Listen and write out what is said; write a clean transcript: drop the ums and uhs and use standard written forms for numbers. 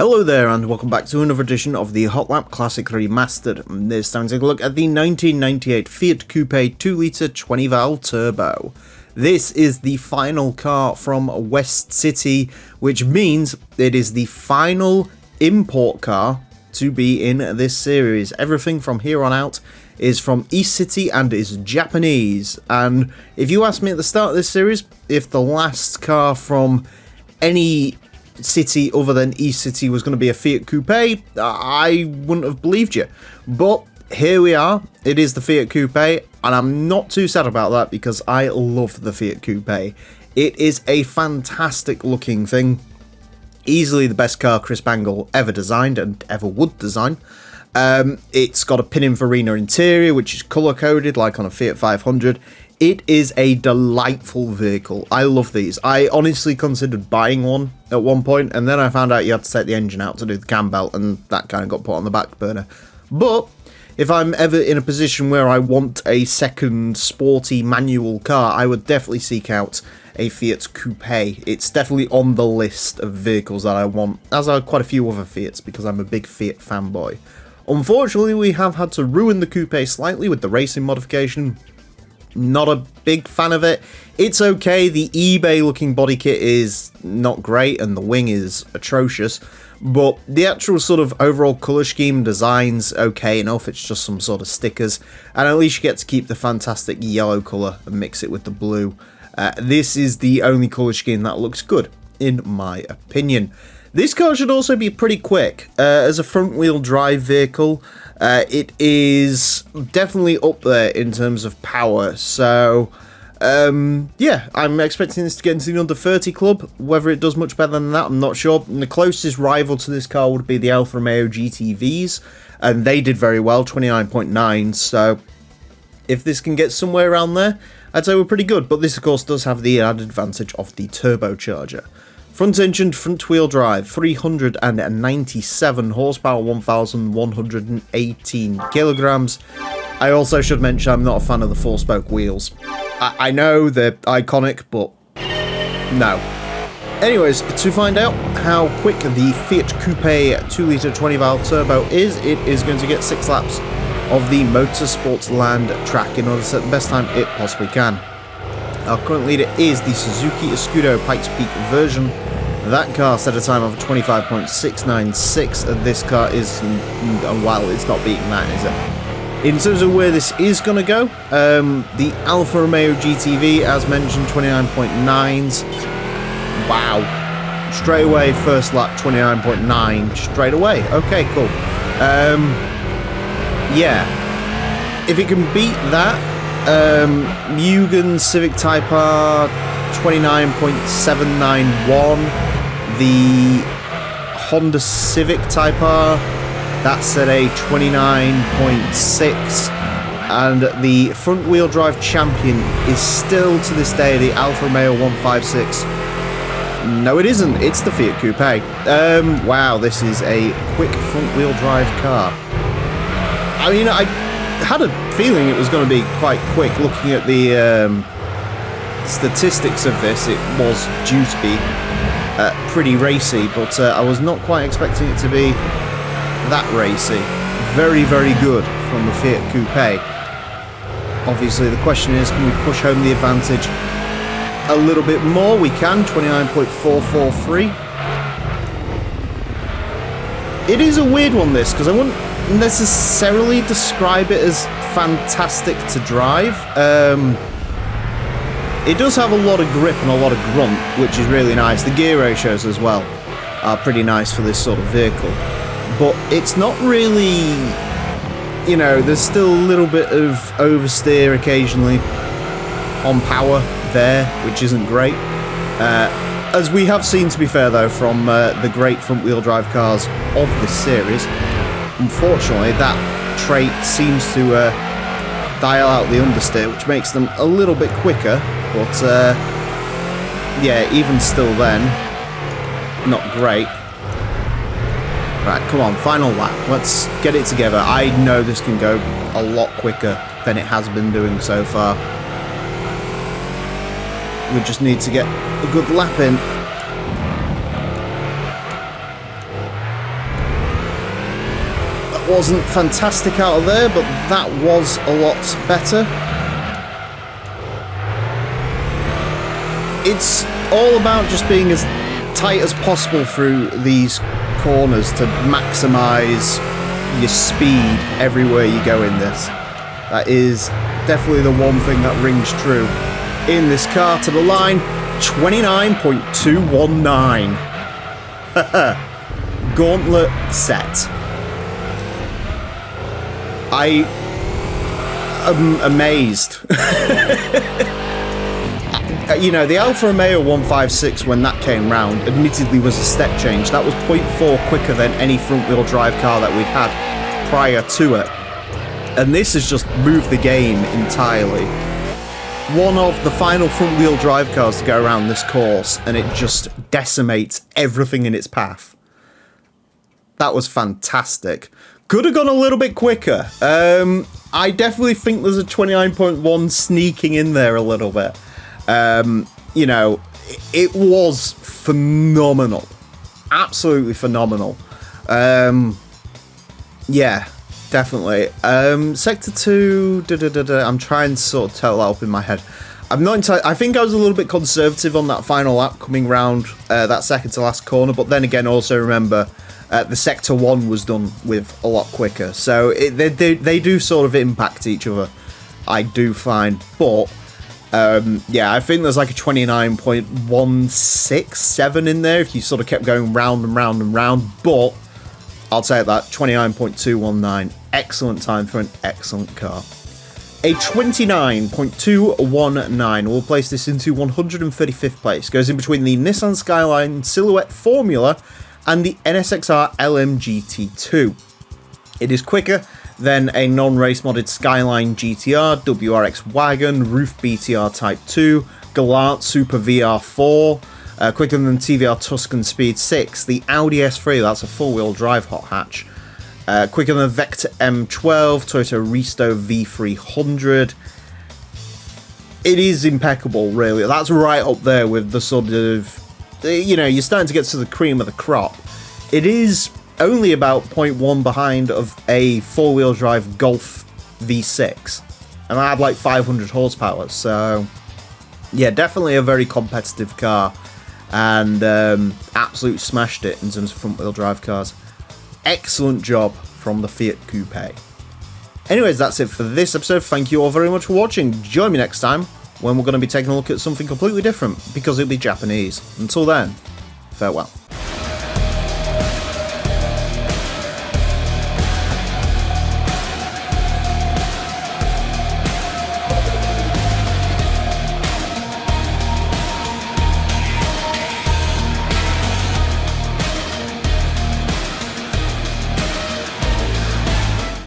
Hello there and welcome back to another edition of the Hot Lap Classic Remastered. This time take a look at the 1998 Fiat Coupe 2-litre 20-valve turbo. This is the final car from West City, which means it is the final import car to be in this series. Everything from here on out is from East City and is Japanese. And if you asked me at the start of this series if the last car from any city other than East City was going to be a Fiat Coupe, I wouldn't have believed you. But here we are, it is the Fiat Coupe, and I'm not too sad about that because I love the Fiat Coupe. It is a fantastic looking thing, easily the best car Chris Bangle ever designed and ever would design. It's got a Pininfarina interior which is colour coded like on a Fiat 500. It is a delightful vehicle. I love these. I honestly considered buying one at one point, and then I found out you had to take the engine out to do the cam belt, and that kind of got put on the back burner. But if I'm ever in a position where I want a second sporty manual car, I would definitely seek out a Fiat Coupe. It's definitely on the list of vehicles that I want, as are quite a few other Fiats, because I'm a big Fiat fanboy. Unfortunately, we have had to ruin the Coupe slightly with the racing modification. Not a big fan of it. It's okay, the eBay looking body kit is not great and the wing is atrocious, but the actual sort of overall colour scheme design's okay enough. It's just some sort of stickers, and at least you get to keep the fantastic yellow colour and mix it with the blue. This is the only colour scheme that looks good, in my opinion. This car should also be pretty quick. As a front wheel drive vehicle, it is definitely up there in terms of power, so yeah, I'm expecting this to get into the under 30 club. Whether it does much better than that, I'm not sure. And the closest rival to this car would be the Alfa Romeo GTVs, and they did very well, 29.9, so if this can get somewhere around there, I'd say we're pretty good. But this of course does have the added advantage of the turbocharger. Front engine, front wheel drive, 397 horsepower, 1,118 kilograms. I also should mention I'm not a fan of the 4-spoke wheels. I know they're iconic, but no. Anyways, to find out how quick the Fiat Coupe 2-litre 20-valve turbo is, it is going to get 6 laps of the Motorsports Land track in order to set the best time it possibly can. Our current leader is the Suzuki Escudo Pikes Peak version. That car set a time of 25.696, and this car is, well, it's not beating that, is it? In terms of where this is going to go, the Alfa Romeo GTV, as mentioned, 29.9s. Wow. Straight away, first lap, 29.9, straight away. Okay, cool. Yeah. If it can beat that, Mugen Civic Type R 29.791, the Honda Civic Type R, that's at a 29.6, and the front wheel drive champion is still to this day the Alfa Romeo 156. No, it isn't, it's the Fiat Coupe. Wow, this is a quick front wheel drive car. I mean, I had a feeling it was going to be quite quick. Looking at the statistics of this, it was due to be pretty racy, but I was not quite expecting it to be that racy. Very, very good from the Fiat Coupe. Obviously, the question is, can we push home the advantage a little bit more? We can, 29.443. It is a weird one, this, because I wouldn't necessarily describe it as fantastic to drive. It does have a lot of grip and a lot of grunt, which is really nice. The gear ratios as well are pretty nice for this sort of vehicle, but it's not really, you know, there's still a little bit of oversteer occasionally on power there, which isn't great, as we have seen, to be fair though, from the great front wheel drive cars of this series. Unfortunately, that trait seems to dial out the understeer, which makes them a little bit quicker, but yeah, even still then, not great. Right, come on, final lap, let's get it together. I know this can go a lot quicker than it has been doing so far. We just need to get a good lap in. wasn't fantastic out of there, but that was a lot better. It's all about just being as tight as possible through these corners to maximise your speed everywhere you go in this. That is definitely the one thing that rings true in this car. To the line, 29.219. Gauntlet set. I am amazed. You know, the Alfa Romeo 156, when that came round, admittedly was a step change. That was 0.4 quicker than any front-wheel drive car that we'd had prior to it. And this has just moved the game entirely. One of the final front-wheel drive cars to go around this course, and it just decimates everything in its path. That was fantastic. Could have gone a little bit quicker. I definitely think there's a 29.1 sneaking in there a little bit. You know, it was phenomenal. Absolutely phenomenal. Yeah, definitely. Sector 2, I'm trying to sort of tell that up in my head. I'm not entirely, I think I was a little bit conservative on that final lap coming round that second to last corner, but then again, also remember the Sector 1 was done with a lot quicker. So they do sort of impact each other, I do find, but yeah, I think there's like a 29.167 in there if you sort of kept going round and round and round, but I'll take that, 29.219. Excellent time for an excellent car. A 29.219 will place this into 135th place. Goes in between the Nissan Skyline Silhouette Formula and the NSXR LMGT2. It is quicker than a non-race modded Skyline GTR, WRX Wagon, Roof BTR Type 2, Galant Super VR4, quicker than TVR Tuscan Speed 6, the Audi S3, that's a four-wheel drive hot hatch, quicker than Vector M12, Toyota Risto V300. It is impeccable, really. That's right up there with the sort of, you know, you're starting to get to the cream of the crop. It is only about 0.1 behind of a four-wheel drive Golf V6, and I had like 500 horsepower, so yeah, definitely a very competitive car, and absolutely smashed it in terms of front-wheel drive cars. Excellent job from the Fiat Coupe. Anyways, that's it for this episode. Thank you all very much for watching. Join me next time when we're going to be taking a look at something completely different, because it'll be Japanese. Until then, farewell.